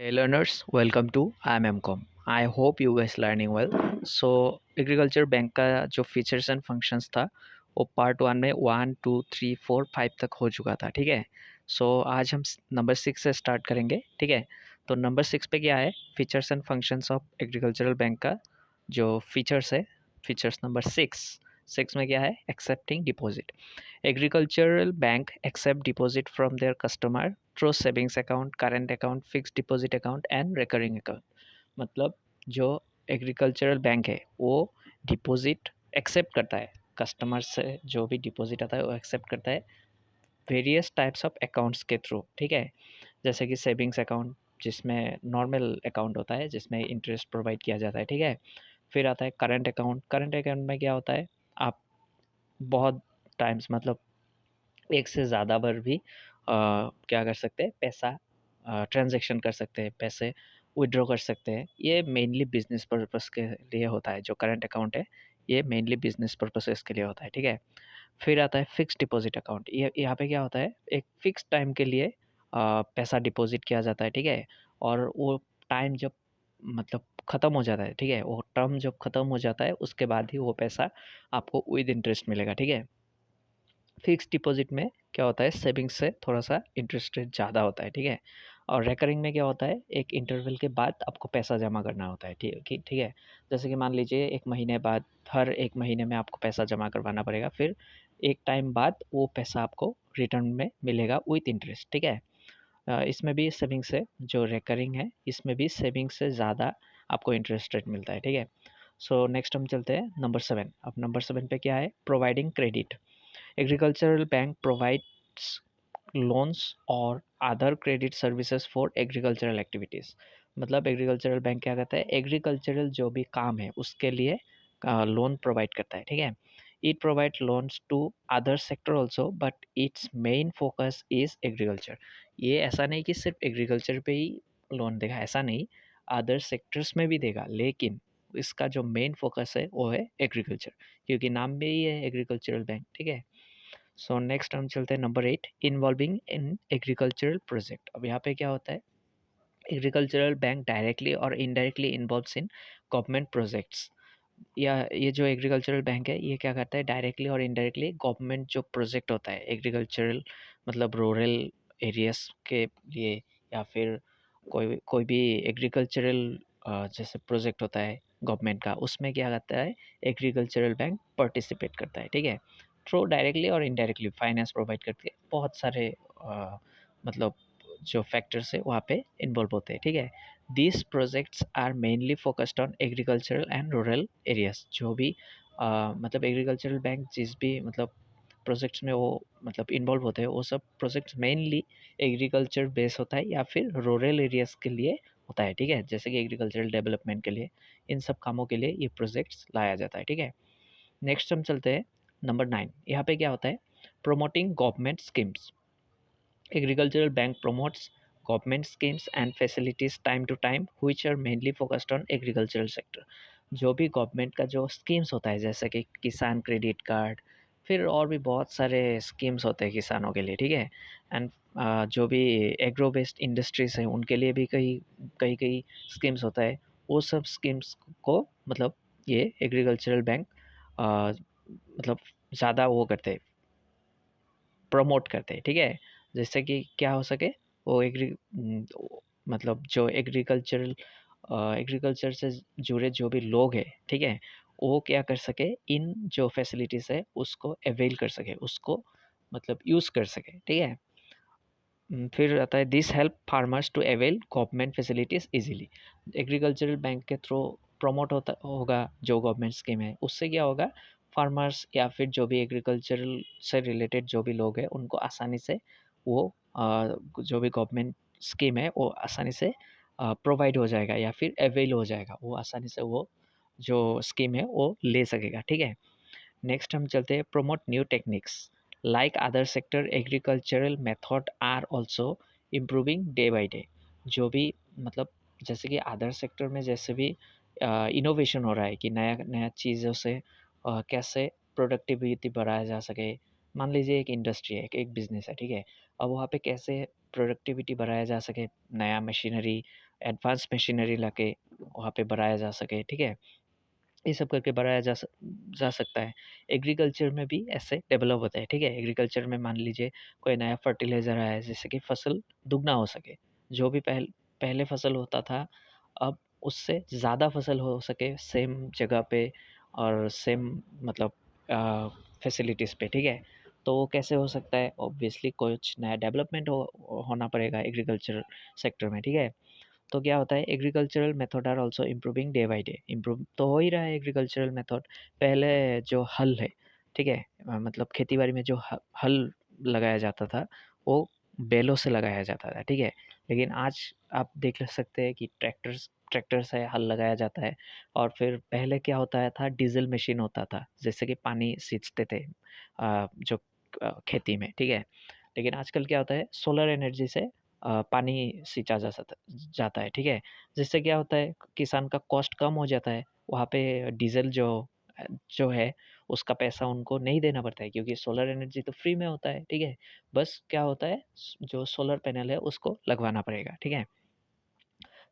Hey learners, welcome to IMCom. I hope you guys learning well. So agriculture bank का जो features and functions था वो part one में 1 2 3 4 5 तक हो चुका था। ठीक है। आज हम नंबर 6 से स्टार्ट करेंगे। ठीक है। तो नंबर 6 पे क्या है, features and functions of agricultural bank का जो फीचर्स है, फीचर्स नंबर 6 में क्या है, accepting deposit. Agricultural bank accept deposit from their customer through savings account, current account, fixed deposit account and recurring account। मतलब जो एग्रीकल्चरल बैंक है वो डिपॉजिट एक्सेप्ट करता है, कस्टमर से जो भी डिपॉजिट आता है वो एक्सेप्ट करता है वेरियस टाइप्स ऑफ अकाउंट्स के थ्रू। ठीक है। जैसे कि सेविंग्स अकाउंट जिसमें नॉर्मल अकाउंट होता है जिसमें इंटरेस्ट प्रोवाइड किया जाता है। ठीक है। फिर आता है करंट अकाउंट। करंट अकाउंट में क्या होता है, आप बहुत टाइम्स मतलब एक से ज़्यादा बार भी क्या कर सकते हैं, पैसा ट्रांज़ैक्शन कर सकते हैं, पैसे विथड्रॉ कर सकते हैं। ये मेनली बिज़नेस पर्पस के लिए होता है, जो करंट अकाउंट है, ये मेनली बिज़नेस पर्पसेस के लिए होता है। ठीक है। फिर आता है फिक्स्ड डिपॉज़िट अकाउंट। ये यहाँ पे क्या होता है, एक फ़िक्स टाइम के लिए पैसा डिपॉज़िट किया जाता है। ठीक है। और वो टाइम जब मतलब ख़त्म हो जाता है, ठीक है, वो टर्म जब ख़त्म हो जाता है उसके बाद ही वो पैसा आपको विद इंटरेस्ट मिलेगा। ठीक है। फिक्स्ड डिपॉजिट में क्या होता है, सेविंग्स से थोड़ा-सा इंटरेस्ट रेट ज़्यादा होता है। ठीक है। और रिकरिंग में क्या होता है, एक इंटरवल के बाद आपको पैसा जमा करना होता है। ठीक है। जैसे कि मान लीजिए 1 महीने बाद, हर 1 महीने में आपको पैसा जमा करवाना पड़ेगा, फिर एक टाइम बाद वो पैसा आपको रिटर्न में मिलेगा विथ इंटरेस्ट। ठीक है। इसमें भी सेविंग्स है, जो रिकरिंग है इसमें भी सेविंग्स से ज़्यादा आपको इंटरेस्ट रेट मिलता है। ठीक है। नेक्स्ट हम चलते हैं नंबर 7। अब नंबर 7 पे क्या है, providing credit. Agricultural bank provides loans or other credit services for agricultural activities। मतलब एग्रीकल्चरल बैंक क्या करता है, एग्रीकल्चरल जो भी काम है उसके लिए लोन प्रोवाइड करता है। ठीक है। It provide loans to other sector also but it's main focus is agriculture. ये ऐसा नहीं कि सिर्फ एग्रीकल्चर पे ही लोन देगा, ऐसा नहीं, अदर सेक्टर्स में भी देगा, लेकिन इसका जो मेन फोकस है वो है एग्रीकल्चर, क्योंकि नाम में ही है एग्रीकल्चरल बैंक। ठीक है। नेक्स्ट हम चलते हैं number 8, involving in agricultural project. अब यहाँ पे क्या होता है, एग्रीकल्चरल बैंक डायरेक्टली और indirectly involves in government projects. या ये जो एग्रीकल्चरल बैंक है ये क्या करता है, डायरेक्टली और इनडायरेक्टली गवर्नमेंट जो प्रोजेक्ट होता है एग्रीकल्चरल मतलब रूरल एरियाज के लिए, या फिर कोई कोई भी एग्रीकल्चरल जैसे प्रोजेक्ट होता है गवर्नमेंट का, उसमें क्या करता है, एग्रीकल्चरल बैंक पार्टिसिपेट करता है। ठीक है। थ्रू डायरेक्टली और इनडायरेक्टली फाइनेंस प्रोवाइड करके बहुत सारे मतलब जो फैक्टर्स है वहाँ पे इन्वॉल्व होते हैं। ठीक है। These projects are mainly focused on agricultural and rural areas. जो भी मतलब एग्रीकल्चरल बैंक जिस भी मतलब प्रोजेक्ट्स में वो मतलब इन्वॉल्व होते हैं, वो सब प्रोजेक्ट्स मेनली एग्रीकल्चर बेस होता है या फिर रूरल एरियाज के लिए होता है। ठीक है। जैसे कि एग्रीकल्चरल डेवलपमेंट के लिए, इन सब कामों के लिए ये प्रोजेक्ट्स लाया जाता है। ठीक है। नेक्स्ट हम चलते हैं नंबर 9। यहाँ पे क्या होता है, promoting government schemes. Agricultural bank promotes government schemes and facilities time to time which are mainly focused on agricultural sector। जो भी गवर्नमेंट का जो स्कीम्स होता है जैसे कि किसान क्रेडिट कार्ड, फिर और भी बहुत सारे स्कीम्स होते हैं किसानों के लिए। ठीक है। एंड जो भी एग्रो बेस्ड इंडस्ट्रीज हैं उनके लिए भी कई कई कई स्कीम्स होता है। वो सब स्कीम्स को मतलब ये एग्रीकल्चरल बैंक मतलब ज़्यादा वो करते हैं, प्रमोट करते हैं। ठीक है। जैसे कि क्या हो सके, वो मतलब जो एग्रीकल्चर से जुड़े जो भी लोग हैं, ठीक है, वो क्या कर सके, इन जो फैसिलिटीज़ है उसको अवेल कर सके, उसको मतलब यूज़ कर सके। ठीक है। फिर आता है this help farmers to avail government facilities easily. Agricultural bank के थ्रू प्रमोट होता होगा जो गवर्नमेंट स्कीम है, उससे क्या होगा, फार्मर्स या फिर जो भी एग्रीकल्चरल से रिलेटेड जो भी लोग हैं उनको आसानी से वो जो भी गवर्नमेंट स्कीम है वो आसानी से प्रोवाइड हो जाएगा या फिर अवेल हो जाएगा, वो आसानी से वो जो स्कीम है वो ले सकेगा। ठीक है। नेक्स्ट हम चलते हैं promote new techniques. Like other sector agricultural method are also improving day by day. जो भी मतलब जैसे कि अदर सेक्टर में जैसे भी इनोवेशन हो रहा है कि नया नया चीज़ों से कैसे प्रोडक्टिविटी बढ़ाया जा सके। मान लीजिए एक इंडस्ट्री है, एक बिजनेस है। ठीक है। अब वहाँ पे कैसे प्रोडक्टिविटी बढ़ाया जा सके, नया मशीनरी एडवांस मशीनरी लाके वहाँ पे बढ़ाया जा सके, ठीक है? ये सब करके बढ़ाया जा सकता है। एग्रीकल्चर में भी ऐसे डेवलप होता है, ठीक है? एग्रीकल्चर में मान लीजिए कोई नया फर्टिलाइज़र आया है जिससे कि फसल दुगना हो सके। जो भी पहले फसल होता था, अब उससे ज़्यादा फसल हो सके सेम जगह पे और सेम मतलब फैसिलिटीज़ पे, ठीक है? तो वो कैसे हो सकता है? ऑब्वियसली कुछ नया डेवलपमेंट होना पड़ेगा एग्रीकल्चर सेक्टर में, ठीक है? तो क्या होता है, agricultural method are also improving day by day. Improve तो हो ही रहा है एग्रीकल्चरल मेथड। पहले जो हल है, ठीक है, मतलब खेती बाड़ी में जो हल लगाया जाता था वो बैलों से लगाया जाता था, ठीक है। लेकिन आज आप देख सकते हैं कि ट्रैक्टर से हल लगाया जाता है। और फिर पहले क्या होता था, डीजल मशीन होता था जैसे कि पानी सींचते थे जो खेती में, ठीक है। लेकिन आजकल क्या होता है, सोलर एनर्जी से पानी सींचा जाता है, ठीक है। जिससे क्या होता है, किसान का कॉस्ट कम हो जाता है। वहाँ पे डीज़ल जो है उसका पैसा उनको नहीं देना पड़ता है क्योंकि सोलर एनर्जी तो फ्री में होता है, ठीक है। बस क्या होता है, जो सोलर पैनल है उसको लगवाना पड़ेगा, ठीक है।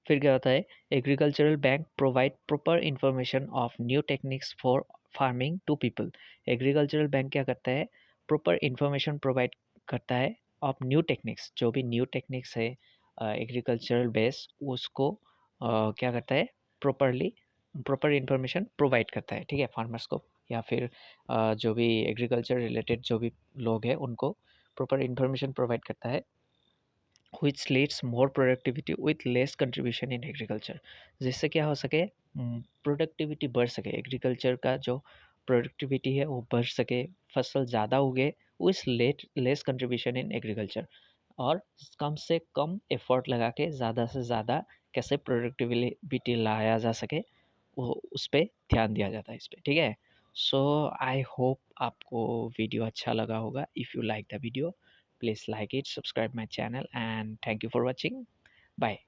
फिर क्या होता है, agricultural bank provide proper information of new techniques for farming to people. Agricultural bank क्या करता है, प्रॉपर इंफॉर्मेशन प्रोवाइड करता है ऑफ न्यू टेक्निक्स। जो भी न्यू टेक्निक्स है एग्रीकल्चरल बेस, उसको क्या करता है, प्रॉपरली प्रॉपर इंफॉर्मेशन प्रोवाइड करता है, ठीक है, फार्मर्स को। या फिर जो भी एग्रीकल्चर रिलेटेड जो भी लोग हैं उनको प्रॉपर इंफॉर्मेशन प्रोवाइड करता है, which leads more productivity with less contribution in agriculture। जिससे क्या हो सके, प्रोडक्टिविटी बढ़ सके, एग्रीकल्चर का जो प्रोडक्टिविटी है वो बढ़ सके, फसल ज़्यादा उगे, with less contribution in agriculture. और कम से कम एफर्ट लगा के ज़्यादा से ज़्यादा कैसे प्रोडक्टिविटी लाया जा सके, वो उस पर ध्यान दिया जाता है इस पर, ठीक है। सो आई होप आपको वीडियो अच्छा लगा होगा। If you like the video, please like it, subscribe my channel, and thank you for watching. Bye.